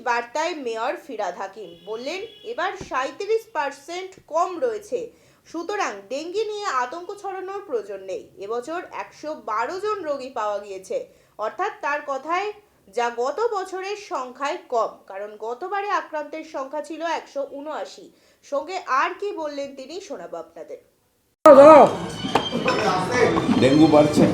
বার্তায় মেয়র ফিরহাদ হাকিম বললেন, এবার 37% কম রয়েছে, সুতরাং ডেঙ্গি নিয়ে আতঙ্ক ছড়ানোর প্রয়োজন নেই। এবছর 112 জন রোগী পাওয়া গিয়েছে, অর্থাৎ তার কথায় যা গত বছরের সংখ্যায় কম, কারণ গতবারে আক্রান্তের সংখ্যা ছিল 179। সঙ্গে আর কি বললেন তিনি শোনাবো আপনাদের। ডেঙ্গু বাড়ছে,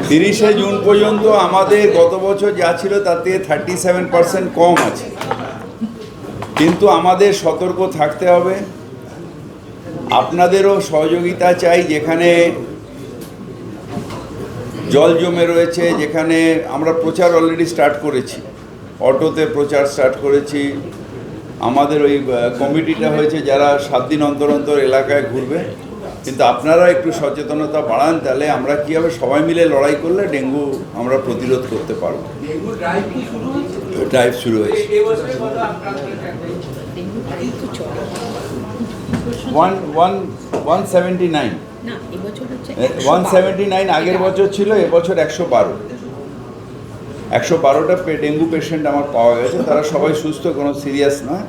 তিরিশে জুন পর্যন্ত আমাদের গত বছর যা ছিল তাতে 37% কম আছে, কিন্তু আমাদের সতর্ক থাকতে হবে। আপনাদেরও সহযোগিতা চাই। যেখানে জল জমে রয়েছে, যেখানে আমরা প্রচার অলরেডি স্টার্ট করেছি, অটোতে প্রচার স্টার্ট করেছি। আমাদের ওই কমিটিটা হয়েছে যারা 7 দিন অন্তর অন্তর এলাকায় ঘুরবে, কিন্তু আপনারা একটু সচেতনতা বাড়ান, তাহলে আমরা কীভাবে সবাই মিলে লড়াই করলে ডেঙ্গু আমরা প্রতিরোধ করতে পারব। ড্রাইভ শুরু হয়েছে। 179 আগের বছর ছিল, এবছর 112টা ডেঙ্গু পেশেন্ট আমার পাওয়া গেছে। তারা সবাই সুস্থ, কোনো সিরিয়াস নয়।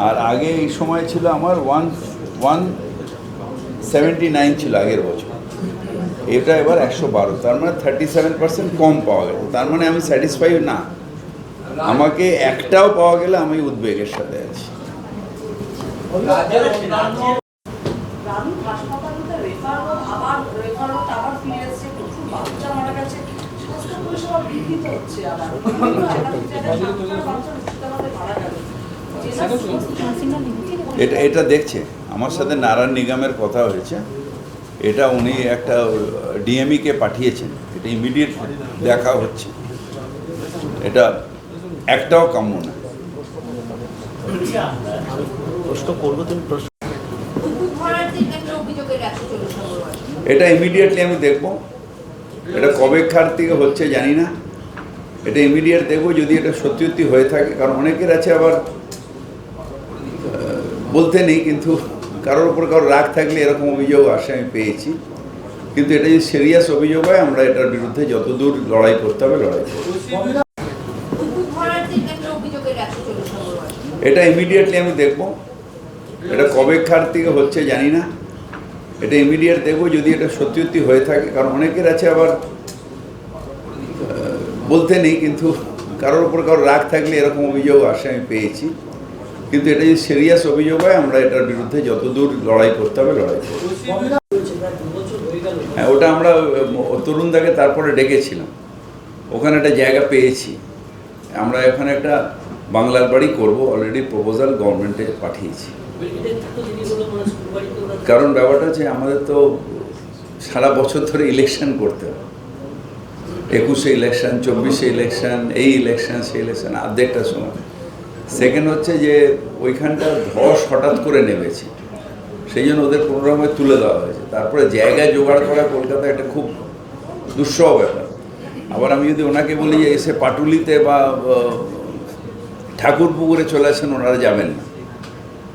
আর আগে এই সময় ছিল আমার 179 ছিল আগের বছর, এটা এবার 112। তার মানে 37% কম পাওয়া গেছে। তার মানে আমি স্যাটিসফাই না, আমাকে একটাও পাওয়া গেলে আমি উদ্বেগের সাথে আছি। এটা দেখছে, আমার সাথে নারায়ণ নিগমের কথা হয়েছে। এটা উনি একটা ডিএমইকে পাঠিয়েছেন, এটা ইমিডিয়েট দেখা হচ্ছে। এটা একটাও কাম্য না। এটা ইমিডিয়েটলি আমি দেখব। এটা কবেকার থেকে হচ্ছে জানি না, এটা ইমিডিয়েট দেখব যদি এটা সত্যি সত্যি হয়ে থাকে। কারণ অনেকের আছে আবার বলতে নেই, কিন্তু কারোর ওপর কারোর রাগ থাকলে এরকম অভিযোগ আসে, আমি পেয়েছি। কিন্তু এটা যদি সিরিয়াস অভিযোগ হয়, আমরা এটার বিরুদ্ধে যতদূর লড়াই করতে হবে লড়াই করব। এটা ইমিডিয়েটলি আমি দেখব। এটা কবেকার থেকে হচ্ছে জানি না, এটা ইমিডিয়েট দেখব যদি এটা সত্যি সত্যি হয়ে থাকে। কারণ অনেকের আছে আবার বলতে নেই, কিন্তু কারোর ওপর কারোর রাগ থাকলে এরকম অভিযোগ আসে, আমি পেয়েছি। কিন্তু এটা যদি সিরিয়াস অভিযোগ হয়, আমরা এটার বিরুদ্ধে যতদূর লড়াই করতে হবে লড়াই করব। হ্যাঁ, ওটা আমরা তরুণদাকে তারপরে ডেকেছিলাম, ওখানে একটা জায়গা পেয়েছি। আমরা এখানে একটা বাংলার বাড়ি করব, অলরেডি প্রপোজাল গভর্নমেন্টে পাঠিয়েছি। কারণ ব্যাপারটা হচ্ছে আমাদের তো সারা বছর ধরে ইলেকশন করতে হবে। 21-এ ইলেকশন, 24-এ ইলেকশন, এই ইলেকশন সেই ইলেকশন, অর্ধেকটা সময়। সেকেন্ড হচ্ছে যে ওইখানটা ধস হঠাৎ করে নেমেছে, সেই জন্য ওদের প্রোগ্রামে তুলে দেওয়া হয়েছে। তারপরে জায়গা জোগাড় করা কলকাতায় একটা খুব দুঃসহ ব্যাপার। আবার আমি যদি ওনাকে বলি যে এসে পাটুলিতে বা ঠাকুরপুকুরে চলে আসেন, ওনারা যাবেন না,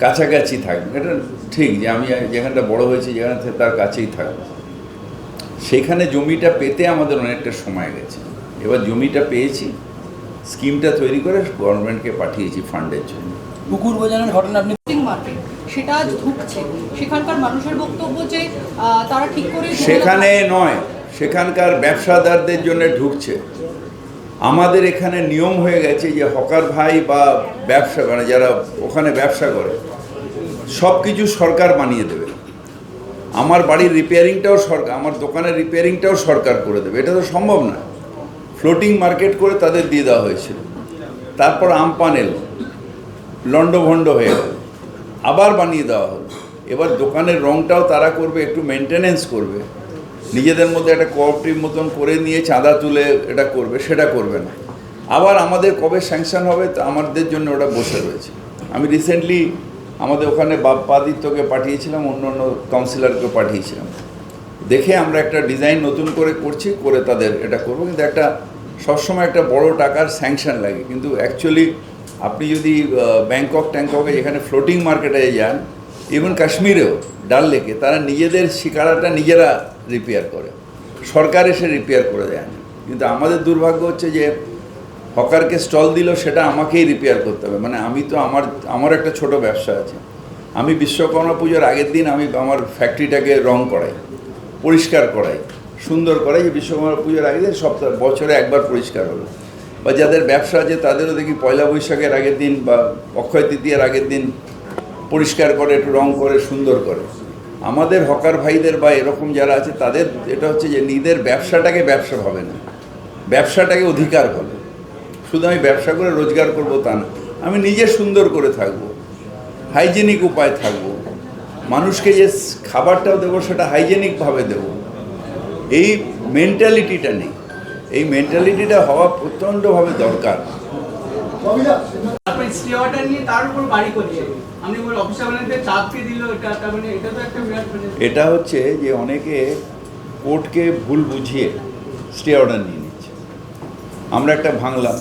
কাছাকাছি থাকবেন। এটা ঠিক যে আমি যেখানটা বড় হয়েছি, যেখানে তার কাছেই থাকবো। সেখানে জমিটা পেতে আমাদের অনেকটা সময় গেছে। এবার জমিটা পেয়েছি, স্কিমটা তৈরি করে গভর্নমেন্টকে পাঠিয়েছি ফান্ডের জন্য। পুকুর বোঝানোর ঘটনা আপনি সেটা আজ ঢুকছে, সেখানকার মানুষের বক্তব্য যে তারা ঠিক করে সেখানে নয়, সেখানকার ব্যবসাদারদের জন্য ঢুকছে। আমাদের এখানে নিয়ম হয়ে গেছে যে হকার ভাই বা ব্যবসা মানে যারা ওখানে ব্যবসা করে সব কিছু সরকার বানিয়ে দেবে। আমার বাড়ির রিপেয়ারিংটাও সরকার, আমার দোকানের রিপেয়ারিংটাও সরকার করে দেবে। এটা তো সম্ভব না। ফ্লোটিং মার্কেট করে তাদের দিয়ে দেওয়া হয়েছিল। তারপর আমপান এলো, লন্ডভন্ড হয়ে গেল, আবার বানিয়ে দেওয়া হলো। এবার দোকানের রঙটাও তারা করবে, একটু মেনটেনেন্স করবে, নিজেদের মধ্যে একটা কোঅপারেটিভ মতন করে নিয়ে চাঁদা তুলে এটা করবে, সেটা করবে না। আবার আমাদের কবে স্যাংশন হবে তা আমাদের জন্য ওটা বসে রয়েছে। আমি রিসেন্টলি আমাদের ওখানে বাপ্পাদিত্যকে পাঠিয়েছিলাম, অন্য অন্য কাউন্সিলরকে পাঠিয়েছিলাম। দেখে আমরা একটা ডিজাইন নতুন করে করছি, করে তাদের এটা করবো। কিন্তু একটা সবসময় একটা বড় টাকার স্যাংশন লাগে, কিন্তু অ্যাকচুয়ালি আপনি যদি ব্যাংককে যেখানে ফ্লোটিং মার্কেটে যান, ইভেন কাশ্মীরেও ডাল লেকে, তারা নিজেদের শিকারাটা নিজেরা রিপেয়ার করে, সরকার এসে রিপেয়ার করে দেয় না। কিন্তু আমাদের দুর্ভাগ্য হচ্ছে যে হকারকে স্টল দিল, সেটা আমাকেই রিপেয়ার করতে হবে। মানে আমি তো আমার একটা ছোট ব্যবসা আছে, আমি বিশ্বকর্মা পুজোর আগের দিন আমি আমার ফ্যাক্টরিটাকে রং করাই, পরিষ্কার করাই, সুন্দর করাই, যে বিশ্বকর্মা পুজোর আগের দিন বছরে একবার পরিষ্কার হলো। বা যাদের ব্যবসা আছে তাদেরও দেখি পয়লা বৈশাখের আগের দিন বা অক্ষয় তৃতীয়ার আগের দিন পরিষ্কার করে, একটু রং করে, সুন্দর করে। আমাদের হকার ভাইদের বা এরকম যারা আছে তাদের এটা হচ্ছে যে নিজেদের ব্যবসাটাকে ব্যবসা ভাবে না, ব্যবসাটাকে অধিকার ভাবে। শুধু আমি ব্যবসা করে রোজগার করব তা না, আমি নিজে সুন্দর করে থাকব, হাইজেনিক উপায় থাকব, মানুষকে যে খাবারটাও দেবো সেটা হাইজেনিকভাবে দেব। এই মেন্টালিটিটা নেই, এই মেন্টালিটিটা হওয়া প্রচণ্ডভাবে দরকার। তারপরে স্টে অর্ডার নিয়ে তার উপর বাড়ি করছে, আপনি বলে অফিসারদের চাপকে দিল, এটা তার মানে এটা তো একটা বিরাট এটা হচ্ছে যে অনেকে কোর্টকে ভুল বুঝিয়ে স্টে অর্ডার নিয়ে নিচ্ছে। আমরা একটা ভাঙলাম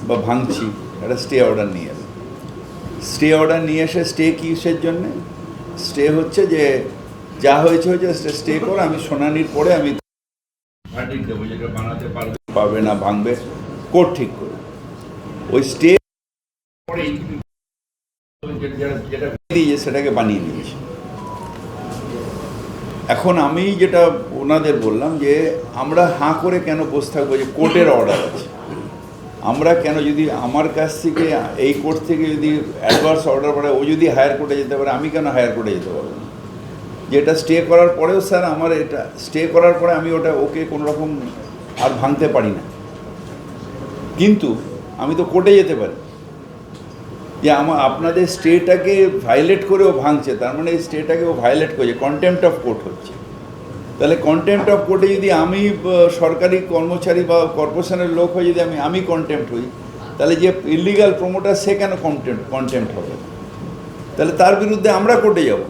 বা ভাঙছি, একটা স্টে অর্ডার নিয়ে এলাম। স্টে অর্ডার নিয়ে এসে স্টে কিসের জন্যে? স্টে হচ্ছে যে যা হয়েছে স্টে করে আমি শুনানির পরে আমি ভার্ডিক্ট দেবো, যেটা বানাতে পারবে না, ভাঙবে, কোর্ট ঠিক করে। ওই স্টে পরে যেটা দিয়ে সেটাকে বানিয়ে নিয়েছে। এখন আমি যেটা ওনাদের বললাম যে আমরা হাঁ করে কেন বসে থাকবো যে কোর্টের অর্ডার আছে? আমরা কেন, যদি আমার কাছ থেকে এই কোর্ট থেকে যদি অ্যাডভান্স অর্ডার পড়ে, ও যদি হায়ার কোর্টে যেতে পারে, আমি কেন হায়ার কোর্টে যেতে পারবো না? যেটা স্টে করার পরেও স্যার আমার এটা স্টে করার পরে আমি ওকে কোনো রকম আর ভাঙতে পারি না, কিন্তু আমি তো কোর্টে যেতে পারি যে আপনাদের স্টেটাকে ভায়োলেট করে ও ভাঙছে, তার মানে এই স্টেটাকে ও ভায়োলেট করছে, কন্টেম্পট অফ কোর্ট হচ্ছে। তাহলে কন্টেম্পট অফ কোর্টে যদি আমি সরকারি কর্মচারী বা কর্পোরেশনের লোক হয়ে যদি আমি কন্টেম্পট হই, তাহলে যে ইলিগাল প্রমোটার সে কেন কন্টেম্পট হবে? তাহলে তার বিরুদ্ধে আমরা কোর্টে যাব,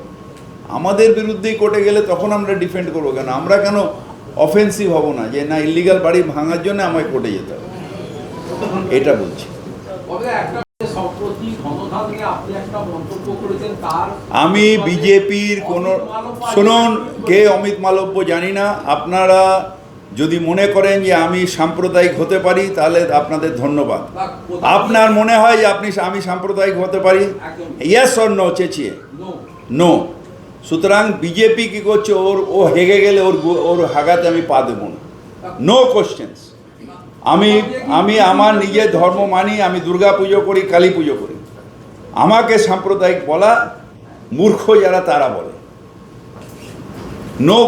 আমাদের বিরুদ্ধেই কোর্টে গেলে তখন আমরা ডিফেন্ড করবো কেন? আমরা কেন অফেন্সিভ হব না যে না ইলিগাল বাড়ি ভাঙার জন্য আমায় কোর্টে যেতে হবে? এটা বলছি। আমি বিজেপির কোনো, শুনুন, কে অমিত মালব্য জানি না, আপনারা যদি মনে করেন যে আমি সাম্প্রদায়িক হতে পারি তাহলে আপনাদের ধন্যবাদ। আপনার মনে হয় যে আমি সাম্প্রদায়িক হতে পারি? ইয়েস অর নো চেঁচিয়ে? নো। সুতরাং বিজেপি কি করছে, ও হেগে গেলে ওর হাগাতে আমি পা দেবো না, নো কোশ্চেন্স। আমি আমার নিজের ধর্ম মানি, আমি দুর্গা পুজো করি, কালী পুজো করি। আমাকে সাম্প্রদায়িক বলা মূর্খ যারা তারা বলে, নো।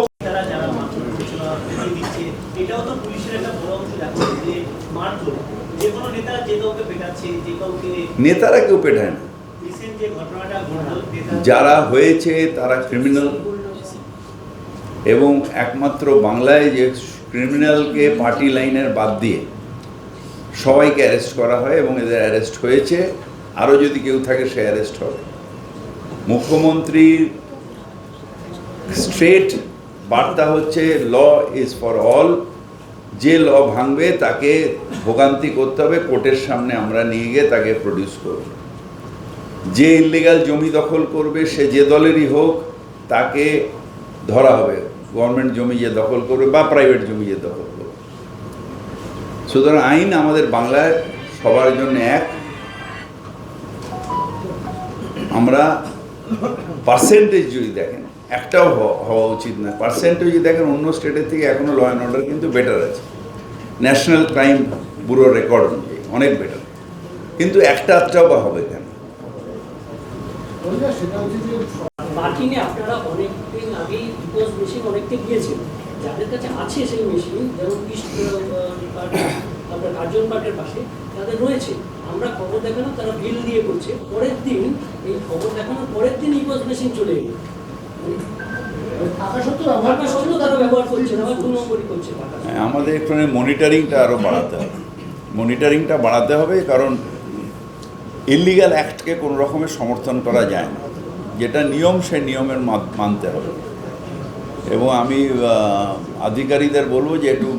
নেতারা কেউ পেটায় না, যারা হয়েছে তারা ক্রিমিনাল, এবং একমাত্র বাংলায় যে ক্রিমিনালকে পার্টি লাইনের বাদ দিয়ে সবাইকে অ্যারেস্ট করা হয়, এবং এদের অ্যারেস্ট হয়েছে, আরও যদি কেউ থাকে সে অ্যারেস্ট হবে। মুখ্যমন্ত্রীর স্ট্রেট বার্তা হচ্ছে ল ইজ ফর অল, যে ল ভাঙবে তাকে ভোগান্তি করতে হবে, কোর্টের সামনে আমরা নিয়ে গিয়ে তাকে প্রডিউস করব। যে ইল্লিগাল জমি দখল করবে সে যে দলেরই হোক তাকে ধরা হবে, গভর্নমেন্ট জমি যে দখল করবে বা প্রাইভেট জমি যে দখল করবে। সুতরাং আইন আমাদের বাংলায় সবার জন্য এক। আমরা পার্সেন্টেজ যদি দেখেন, একটাও হওয়া উচিত না। পার্সেন্টেজ যদি দেখেন, অন্য স্টেটের থেকে এখনও ল অ্যান্ড অর্ডার কিন্তু বেটার আছে, ন্যাশনাল ক্রাইম ব্যুরো রেকর্ড অনুযায়ী অনেক বেটার, কিন্তু একটাও বা হবে কেন? মার্কিনে আপনারা অনেকদিন আগেই ইপোজ মেশিন অনেককে গিয়েছেন, যাদের কাছে আছে সেই মেশিন, যেমন আপনার কার্জন পার্কের পাশে তাদের রয়েছে। আমরা খবর দেখানো, তারা বিল দিয়ে করছে, পরের দিন এই খবর দেখানোর পরের দিন ইপোজ মেশিন চলে এলো, থাকা সত্ত্বেও তারা ব্যবহার করছে না, 2 নম্বরই করছে। আমাদের এখানে মনিটরিংটা আরও বাড়াতে হবে, মনিটরিংটা বাড়াতে হবে, কারণ ইলিগাল অ্যাক্টকে কোনো রকমের সমর্থন করা যায় না। যেটা নিয়ম সে নিয়মের মানতে হবে। এবং আমি আধিকারিকদের বলবো যে একটু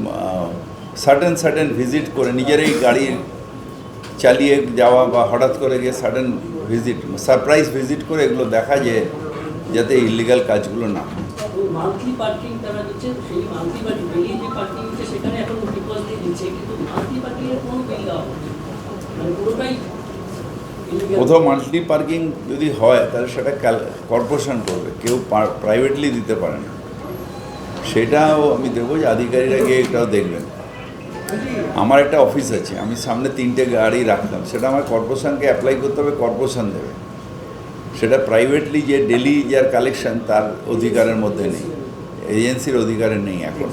সার্টেন ভিজিট করে নিজেরাই গাড়ি চালিয়ে যাওয়া বা হঠাৎ করে গিয়ে সারপ্রাইজ ভিজিট করে এগুলো দেখা যায় যাতে ইলিগাল কাজগুলো না হয়। মান্থলি পার্কিং তারা দিচ্ছে, সেই মান্থলি পার্কিং ডেইলি যে পার্কিং দিচ্ছে সেখানে এখন ডিপোজিট দিচ্ছে, কিন্তু মান্থলি পার্কিং এর কোনো বিল দেওয়া হয় না। মানে পুরোটাই illegal। কোথাও মান্থলি পার্কিং যদি হয় তাহলে সেটা কর্পোরেশন করবে, কেউ প্রাইভেটলি দিতে পারে না। সেটাও আমি দেবো যে আধিকারিকরা গিয়ে এটাও দেখবেন। আমার একটা অফিস আছে, আমি সামনে 3টে গাড়ি রাখলাম, সেটা আমার কর্পোরেশনকে অ্যাপ্লাই করতে হবে, কর্পোরেশন দেবে। সেটা প্রাইভেটলি যে ডেলি যার কালেকশন তার অধিকারের মধ্যে নেই, এজেন্সির অধিকারে নেই এখন।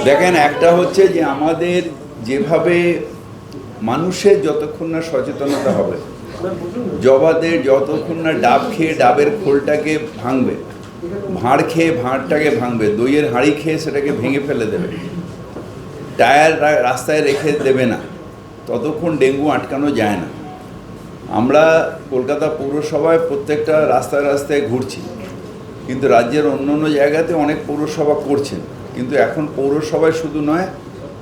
দেখেন, একটা হচ্ছে যে আমাদের যেভাবে মানুষের যতক্ষণ না সচেতনতা হবে, জবাদের যতক্ষণ না ডাব খেয়ে ডাবের খোলটাকে ভাঙবে, ভাঁড় খেয়ে ভাঁড়টাকে ভাঙবে, দইয়ের হাঁড়ি খেয়ে সেটাকে ভেঙে ফেলে দেবে, টায়ার রাস্তায় রেখে দেবে না, ততক্ষণ ডেঙ্গু আটকানো যায় না। আমরা কলকাতা পৌরসভায় প্রত্যেকটা রাস্তায় রাস্তায় ঘুরছি, কিন্তু রাজ্যের অন্য অন্য জায়গাতে অনেক পৌরসভা করছেন, কিন্তু এখন পৌরসভায় শুধু নয়,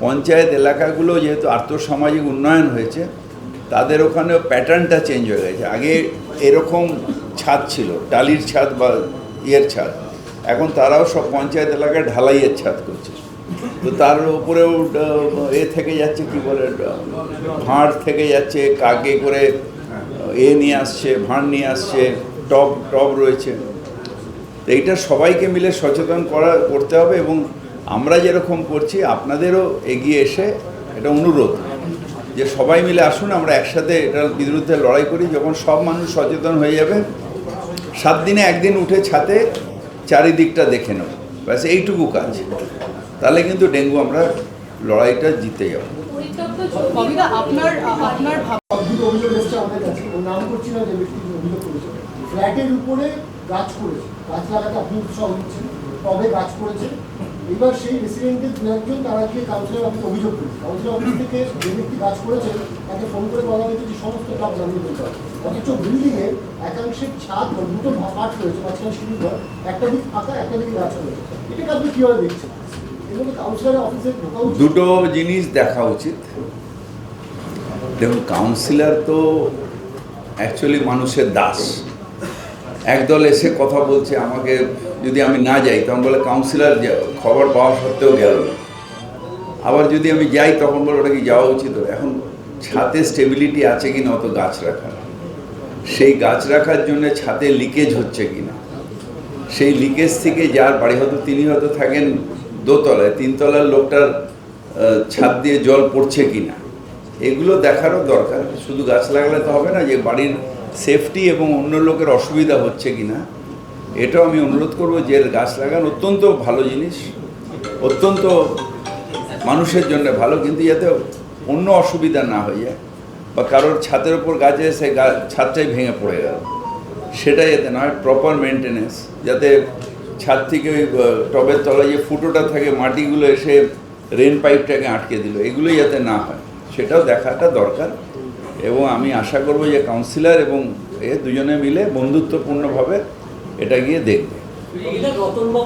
পঞ্চায়েত এলাকাগুলো যেহেতু আর্থসামাজিক উন্নয়ন হয়েছে, তাদের ওখানেও প্যাটার্নটা চেঞ্জ হয়ে গেছে। আগে এরকম ছাদ ছিল, টালির ছাদ বা ইয়ের ছাদ, এখন তারাও সব পঞ্চায়েত এলাকায় ঢালাইয়ের ছাদ করছে। তো তার উপরেও থেকে যাচ্ছে, কি বলে, ভাঁড় থেকে যাচ্ছে, কাকে করে নিয়ে আসছে, ভাঁড় নিয়ে আসছে, টব রয়েছে। তো এইটা সবাইকে মিলে সচেতন করতে হবে, এবং আমরা যেরকম করছি আপনাদেরও এগিয়ে এসে এটা অনুরোধ যে সবাই মিলে আসুন, আমরা একসাথে এটার বিরুদ্ধে লড়াই করি। যখন সব মানুষ সচেতন হয়ে যাবে, 7 দিনে একদিন উঠে ছাদে চারিদিকটা দেখে নেব, ব্যাস এইটুকু কাজ, তাহলে কিন্তু ডেঙ্গু আমরা লড়াইটা জিতে যাব। কবিতা, আপনার অদ্ভুত অভিযোগ এসেছে আমাদের কাছে, ওর নাম করছি না, যে ব্যক্তি অভিযোগ করেছে, ফ্ল্যাটের উপরে গাছ করেছে, গাছ লাগাতে আপনি উৎসাহ দিচ্ছেন, টবে গাছ করেছে। এবার সেই রেসিডেন্টের দু একজন তারা গিয়ে কাউন্সিলর অফিসে অভিযোগ করেছে, কাউন্সিলর অফিস থেকে যে ব্যক্তি গাছ করেছে তাকে ফোন করে বলা হয়েছে যে সমস্ত কাজ জানিয়ে দিতে হবে। অথচ বিল্ডিংয়ের একাংশের ছাদ বা দুটো পাঠ রয়েছে, মাঝখানে সিঁড়ি ঘর, একটা দিক ফাঁকা, একটা দিকে গাছ রয়েছে। এটাকে আপনি কীভাবে দেখছেন? এগুলো কাউন্সিলরের অফিসে ঢোকা উচিত। দুটো জিনিস দেখা উচিত। দেখুন, কাউন্সিলর তো অ্যাকচুয়ালি মানুষের দাস। একদল এসে কথা বলছে, আমাকে যদি আমি না যাই তখন বলে কাউন্সিলর খবর পাওয়া সত্ত্বেও গেল না, আবার যদি আমি যাই তখন বলে ওটা কি যাওয়া উচিত। এখন ছাদে স্টেবিলিটি আছে কি না অত গাছ রাখার, সেই গাছ রাখার জন্য ছাদে লিকেজ হচ্ছে কি না, সেই লিকেজ থেকে যার বাড়ি, হয়তো তিনি হয়তো থাকেন দোতলায়, 3 তলার লোকটার ছাদ দিয়ে জল পড়ছে কি না, এগুলো দেখারও দরকার। শুধু গাছ লাগালে তো হবে না, যে বাড়ির সেফটি এবং অন্য লোকের অসুবিধা হচ্ছে কি না, এটাও আমি অনুরোধ করবো যে গাছ লাগান অত্যন্ত ভালো জিনিস, অত্যন্ত মানুষের জন্য ভালো, কিন্তু যাতে অন্য অসুবিধা না হয়ে যায়, বা কারোর ছাদের ওপর গাছে এসে ছাদটাই ভেঙে পড়ে গেল, সেটা যাতে না হয়। প্রপার মেনটেনেন্স, যাতে ছাদ থেকে ওই টবের তলায় যে ফুটোটা থাকে, মাটিগুলো এসে রেন পাইপটাকে আটকে দিল, এগুলোই যাতে না হয়, সেটাও দেখাটা দরকার। এবং আমি আশা করব যে কাউন্সিলর এবং দুজনে মিলে বন্ধুত্বপূর্ণভাবে এটা গিয়ে দেখবে। এটা রতনবাবু